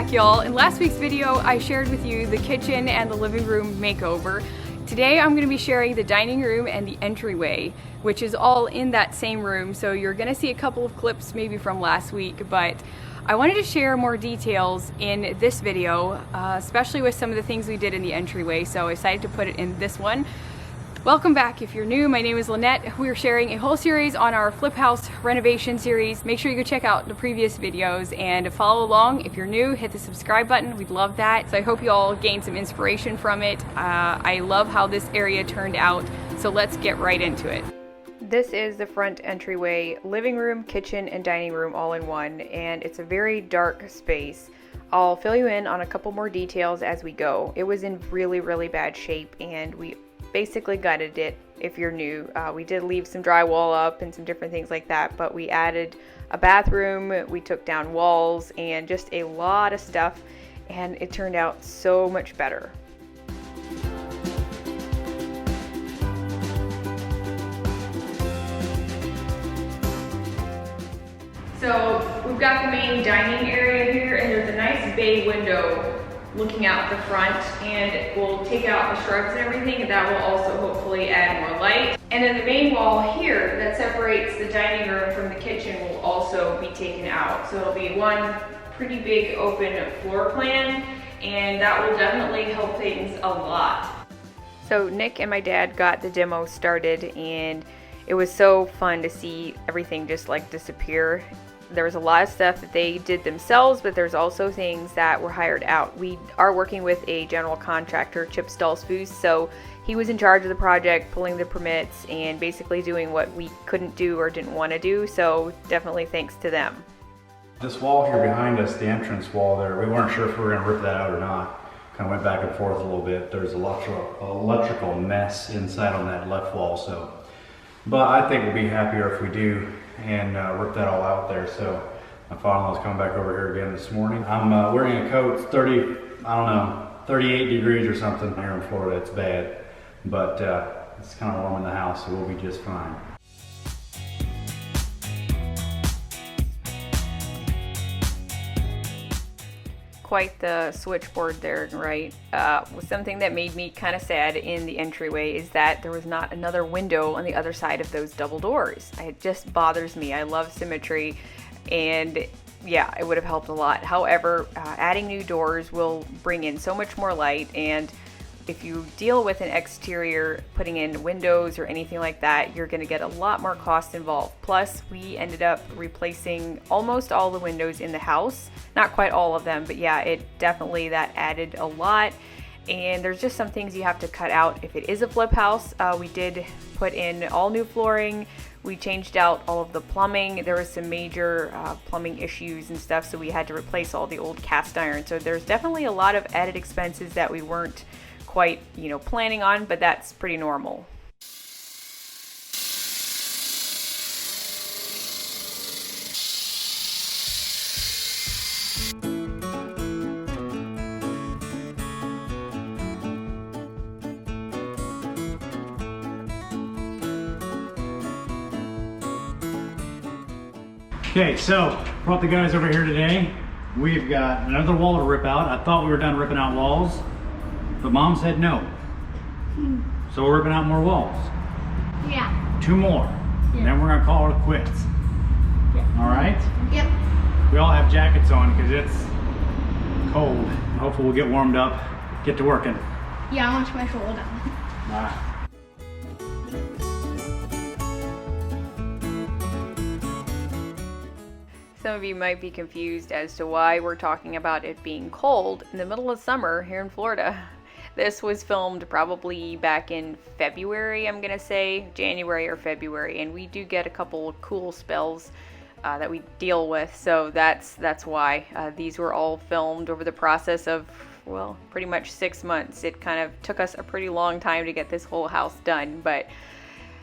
back, y'all. In last week's video, I shared with you the kitchen and the living room makeover. Today, I'm gonna be sharing the dining room and the entryway, which is all in that same room. So you're gonna see a couple of clips maybe from last week, but I wanted to share more details in this video, especially with some of the things we did in the entryway. So I decided to put it in this one. Welcome back. If you're new, my name is Lynette. We're sharing a whole series on our flip house renovation series. Make sure you go check out the previous videos and follow along. If you're new, hit the subscribe button. We'd love that. So I hope you all gained some inspiration from it. I love how this area turned out. So let's get right into it. This is the front entryway, living room, kitchen, and dining room all in one, and it's a very dark space. I'll fill you in on a couple more details as we go. It was in really, really bad shape, and we basically gutted it. If you're new, we did leave some drywall up and some different things like that, but we added a bathroom, we took down walls, and just a lot of stuff, and it turned out so much better. So we've got the main dining area here, and there's a nice bay window looking out the front, and we'll take out the shrubs and everything, and that will also hopefully add more light. And then the main wall here that separates the dining room from the kitchen will also be taken out. So it'll be one pretty big open floor plan, and that will definitely help things a lot. So Nick and my dad got the demo started, and it was so fun to see everything just like disappear. There was a lot of stuff that they did themselves, but there's also things that were hired out. We are working with a general contractor, Stoltzfus, so he was in charge of the project, pulling the permits, and basically doing what we couldn't do or didn't want to do, so definitely thanks to them. This wall here behind us, the entrance wall there, we weren't sure if we were going to rip that out or not. Kind of went back and forth a little bit. There's a electrical mess inside on that left wall, so. But I think we'll be happier if we do and rip that all out there. So my father-in-law's coming back over here again this morning. I'm wearing a coat. It's 38 degrees or something here in Florida. It's bad, but it's kind of warm in the house, so we'll be just fine. Quite the switchboard there, right? Was something that made me kind of sad in the entryway is that there was not another window on the other side of those double doors. It just bothers me. I love symmetry, and yeah, it would have helped a lot. However, adding new doors will bring in so much more light, and if you deal with an exterior, putting in windows or anything like that, you're going to get a lot more cost involved. Plus, we ended up replacing almost all the windows in the house. Not quite all of them, but yeah, it definitely, that added a lot. And there's just some things you have to cut out if it is a flip house. We did put in all new flooring. We changed out all of the plumbing. There was some major plumbing issues and stuff, so we had to replace all the old cast iron. So there's definitely a lot of added expenses that we weren't quite, planning on, but that's pretty normal. Okay, so brought the guys over here today. We've got another wall to rip out. I thought we were done ripping out walls, but Mom said no. So we're ripping out more walls. Yeah. 2 more. Yeah. And then we're gonna call it quits. Yeah. All right? Yep. We all have jackets on because it's cold. Hopefully we'll get warmed up, get to working. Yeah, I want to my shoulder down. All right. Some of you might be confused as to why we're talking about it being cold in the middle of summer here in Florida. This was filmed probably back in February, I'm gonna say, January or February, and we do get a couple of cool spells that we deal with, so that's why. These were all filmed over the process of, well, pretty much 6 months. It kind of took us a pretty long time to get this whole house done, but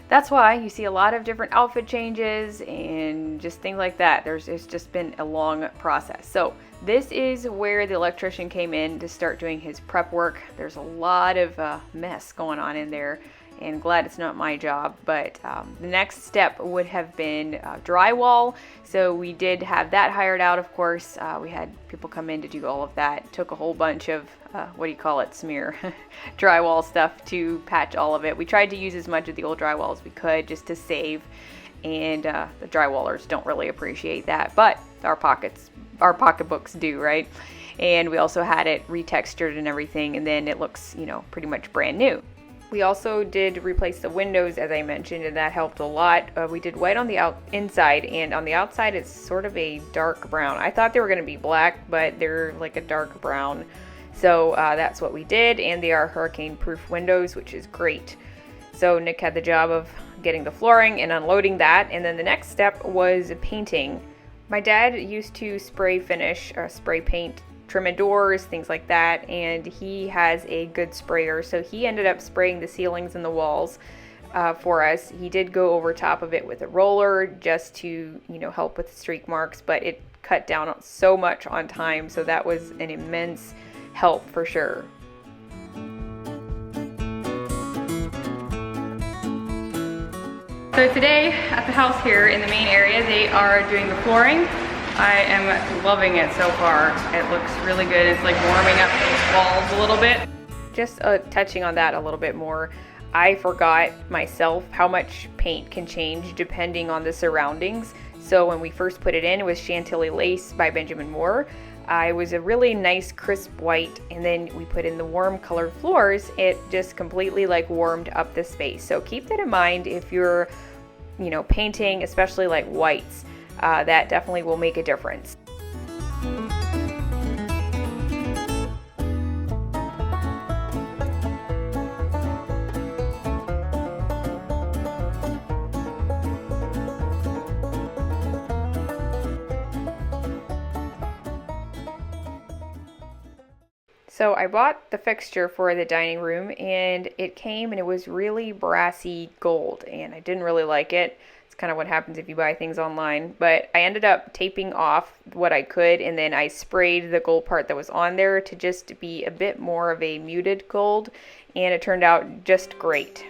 that's why you see a lot of different outfit changes and just things like that. It's just been a long process. So this is where the electrician came in to start doing his prep work. There's a lot of mess going on in there. and glad it's not my job. But the next step would have been drywall. So we did have that hired out, of course. We had people come in to do all of that. Took a whole bunch of, smear drywall stuff to patch all of it. We tried to use as much of the old drywall as we could just to save, and the drywallers don't really appreciate that, but our pocketbooks do, right? And we also had it retextured and everything, and then it looks, pretty much brand new. We also did replace the windows, as I mentioned, and that helped a lot. We did white on the inside, and on the outside it's sort of a dark brown. I thought they were going to be black, but they're like a dark brown. So that's what we did, and they are hurricane-proof windows, which is great. So Nick had the job of getting the flooring and unloading that, and then the next step was painting. My dad used to spray paint trim doors, things like that, and he has a good sprayer, so he ended up spraying the ceilings and the walls for us. He did go over top of it with a roller just to help with the streak marks, but it cut down so much on time, so that was an immense help for sure. So today at the house here in the main area, they are doing the flooring. I am loving it so far. It looks really good. It's like warming up those walls a little bit. Just touching on that a little bit more, I forgot myself how much paint can change depending on the surroundings. So when we first put it in, it was Chantilly Lace by Benjamin Moore. It was a really nice crisp white, and then we put in the warm colored floors. It just completely warmed up the space. So keep that in mind if you're painting, especially like whites. That definitely will make a difference. So I bought the fixture for the dining room, and it came and it was really brassy gold, and I didn't really like it. It's kind of what happens if you buy things online, but I ended up taping off what I could, and then I sprayed the gold part that was on there to just be a bit more of a muted gold, and it turned out just great.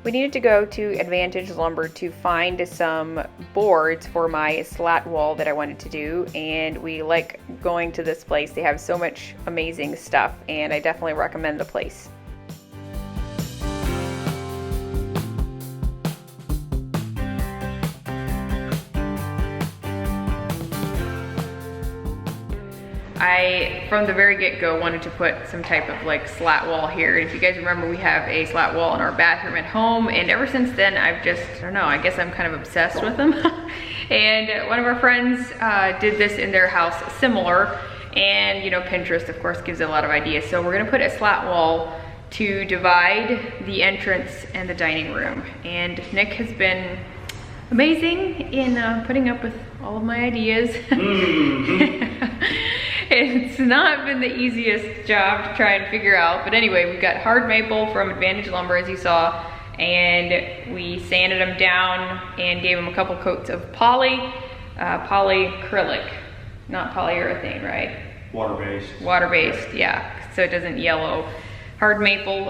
We needed to go to Advantage Lumber to find some boards for my slat wall that I wanted to do, and we like going to this place. They have so much amazing stuff, and I definitely recommend the place. I, from the very get-go, wanted to put some type of slat wall here. If you guys remember, we have a slat wall in our bathroom at home, and ever since then I've just, I don't know, I guess I'm kind of obsessed with them. And one of our friends did this in their house similar, and Pinterest of course gives a lot of ideas. So we're gonna put a slat wall to divide the entrance and the dining room. And Nick has been amazing in putting up with all of my ideas. It's not been the easiest job to try and figure out, but anyway, we've got hard maple from Advantage Lumber, as you saw, and we sanded them down and gave them a couple coats of polyacrylic, not polyurethane, right? Water-based. Water-based, yeah, so it doesn't yellow. Hard maple,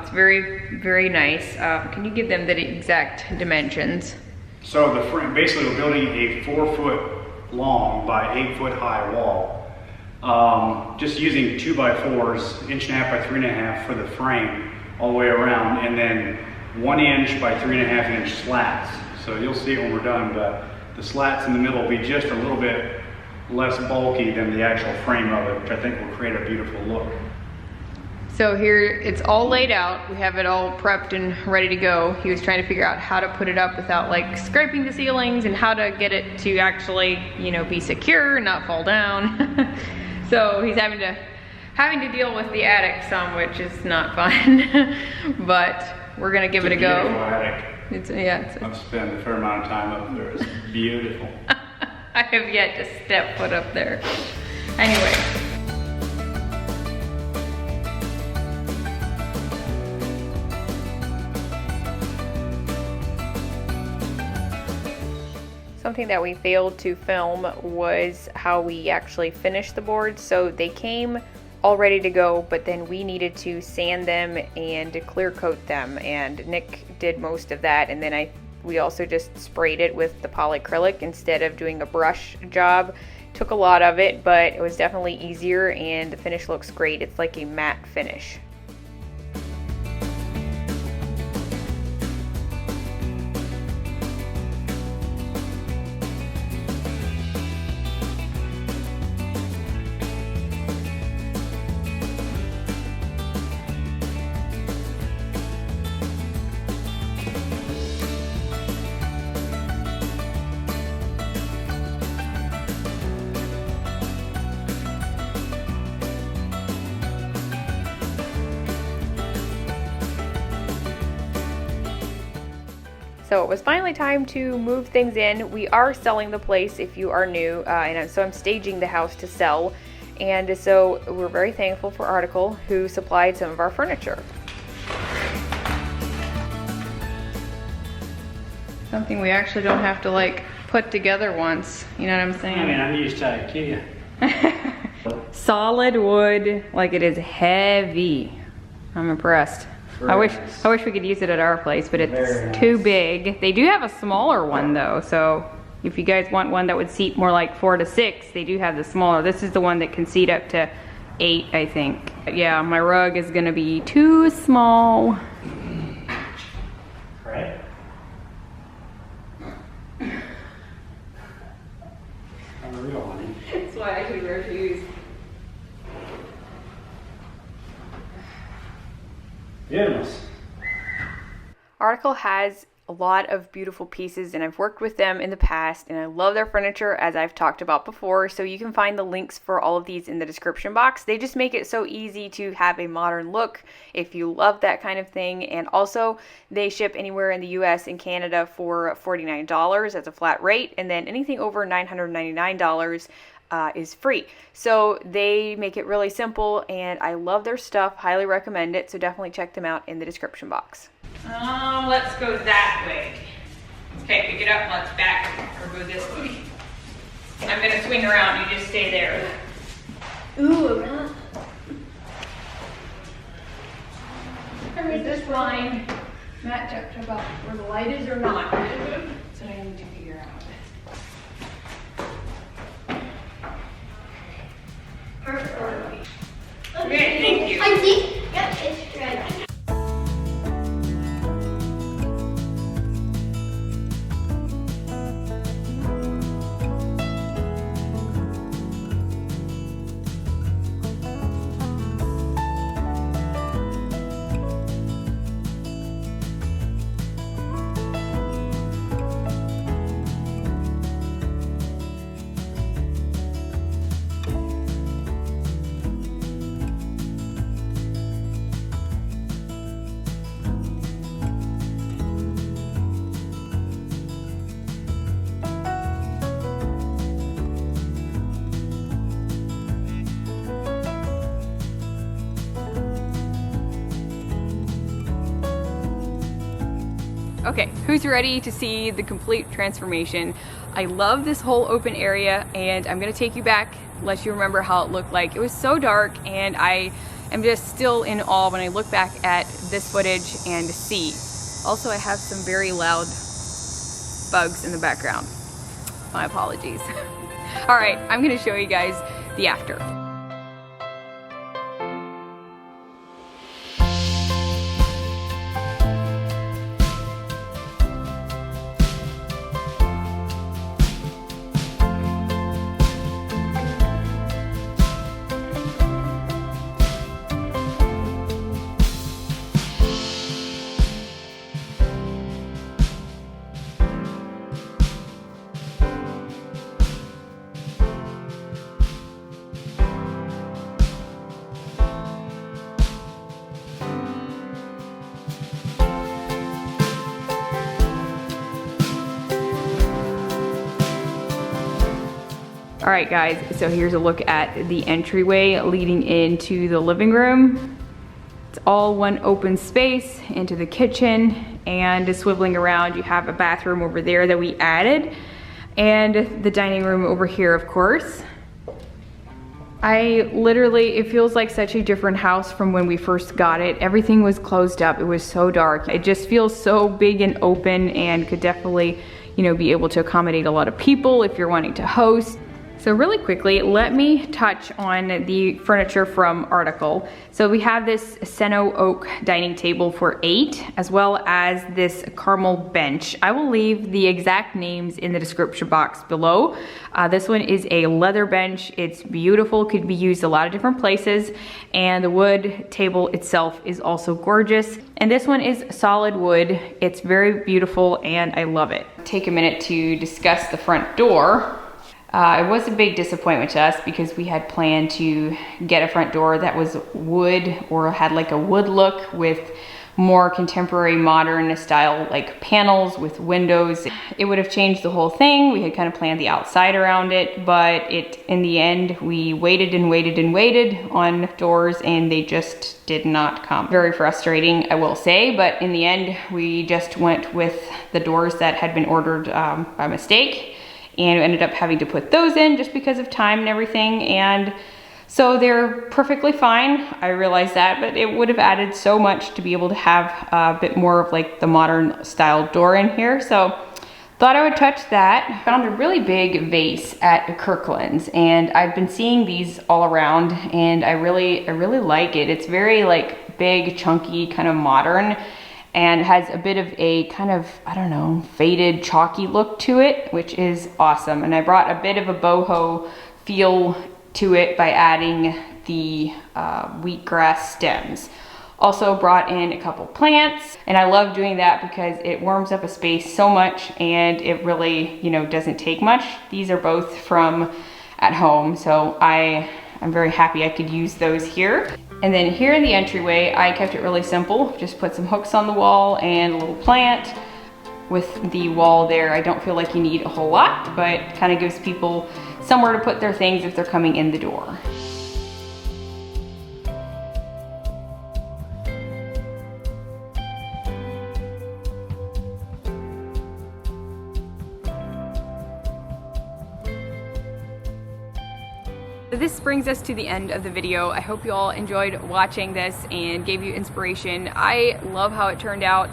it's very, very nice. Can you give them the exact dimensions? So the frame, basically we're building a 4-foot long by 8-foot high wall. Just using 2x4s, 1.5 by 3.5 for the frame all the way around, and then 1 inch by 3.5 inch slats. So you'll see it when we're done, but the slats in the middle will be just a little bit less bulky than the actual frame of it, which I think will create a beautiful look. So here it's all laid out. We have it all prepped and ready to go. He was trying to figure out how to put it up without scraping the ceilings, and how to get it to actually, be secure and not fall down. So he's having to deal with the attic some, which is not fun. But we're gonna give it a go. Attic. I've spent a fair amount of time up there. It's beautiful. I have yet to step foot up there. Anyway. Something that we failed to film was how we actually finished the boards. So they came all ready to go, but then we needed to sand them and clear coat them, and Nick did most of that, and then we also just sprayed it with the polyacrylic instead of doing a brush job. Took a lot of it, but it was definitely easier, and the finish looks great. It's like a matte finish. So it was finally time to move things in. We are selling the place if you are new, and so I'm staging the house to sell. And so we're very thankful for Article, who supplied some of our furniture. Something we actually don't have to like put together once, you know what I'm saying? I mean, I'm used to IKEA. Solid wood, like it is heavy. I'm impressed. I wish we could use it at our place, but it's too big. They do have a smaller one though, so if you guys want one that would seat more like 4 to 6, they do have the smaller. This is the one that can seat up to 8, I think. Yeah, my rug is gonna be too small. Right? I'm a real one. That's why I should wear shoes. Goodness. Article has a lot of beautiful pieces, and I've worked with them in the past, and I love their furniture, as I've talked about before. So you can find the links for all of these in the description box. They just make it so easy to have a modern look if you love that kind of thing. And also they ship anywhere in the US and Canada for $49 as a flat rate, and then anything over $999 is free. So they make it really simple, and I love their stuff. Highly recommend it. So definitely check them out in the description box. Let's go that way. Okay, pick it up. Let's back or go this way. I'm gonna swing around. You just stay there. Ooh, yeah. Is this line match up to about where the light is or not? That's what I need to figure out. Perfect. Okay, thank you. I see. Yep, it's right. Okay, who's ready to see the complete transformation? I love this whole open area, and I'm gonna take you back, let you remember how it looked like. It was so dark, and I am just still in awe when I look back at this footage and see. Also, I have some very loud bugs in the background. My apologies. All right, I'm gonna show you guys the after. All right guys, so here's a look at the entryway leading into the living room. It's all one open space into the kitchen, and swiveling around you have a bathroom over there that we added, and the dining room over here, of course. It feels like such a different house from when we first got it. Everything was closed up, it was so dark. It just feels so big and open, and could definitely, you know, be able to accommodate a lot of people if you're wanting to host. So really quickly, let me touch on the furniture from Article. So we have this Seno oak dining table for 8, as well as this caramel bench. I will leave the exact names in the description box below. This one is a leather bench. It's beautiful, could be used a lot of different places. And the wood table itself is also gorgeous. And this one is solid wood. It's very beautiful and I love it. Take a minute to discuss the front door. It was a big disappointment to us because we had planned to get a front door that was wood or had like a wood look with more contemporary modern style like panels with windows. It would have changed the whole thing. We had kind of planned the outside around it, but in the end we waited and waited and waited on doors and they just did not come. Very frustrating, I will say, but in the end we just went with the doors that had been ordered by mistake. And we ended up having to put those in just because of time and everything. And so they're perfectly fine. I realize that, but it would have added so much to be able to have a bit more of like the modern style door in here. So thought I would touch that. Found a really big vase at Kirkland's, and I've been seeing these all around and I really like it. It's very like big, chunky, kind of modern, and has a bit of a kind of, I don't know, faded, chalky look to it, which is awesome. And I brought a bit of a boho feel to it by adding the wheatgrass stems. Also brought in a couple plants, and I love doing that because it warms up a space so much and it really, you know, doesn't take much. These are both from at home, so I'm very happy I could use those here. And then here in the entryway, I kept it really simple. Just put some hooks on the wall and a little plant. With the wall there, I don't feel like you need a whole lot, but kind of gives people somewhere to put their things if they're coming in the door. This brings us to the end of the video. I hope you all enjoyed watching this and gave you inspiration. I love how it turned out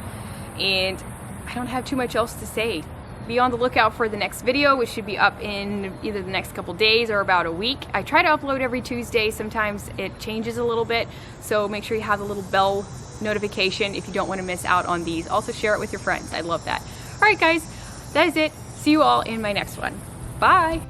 and I don't have too much else to say. Be on the lookout for the next video, which should be up in either the next couple days or about a week. I try to upload every Tuesday. Sometimes it changes a little bit, so make sure you have the little bell notification if you don't want to miss out on these. Also share it with your friends. I love that. All right guys, that is it. See you all in my next one. Bye.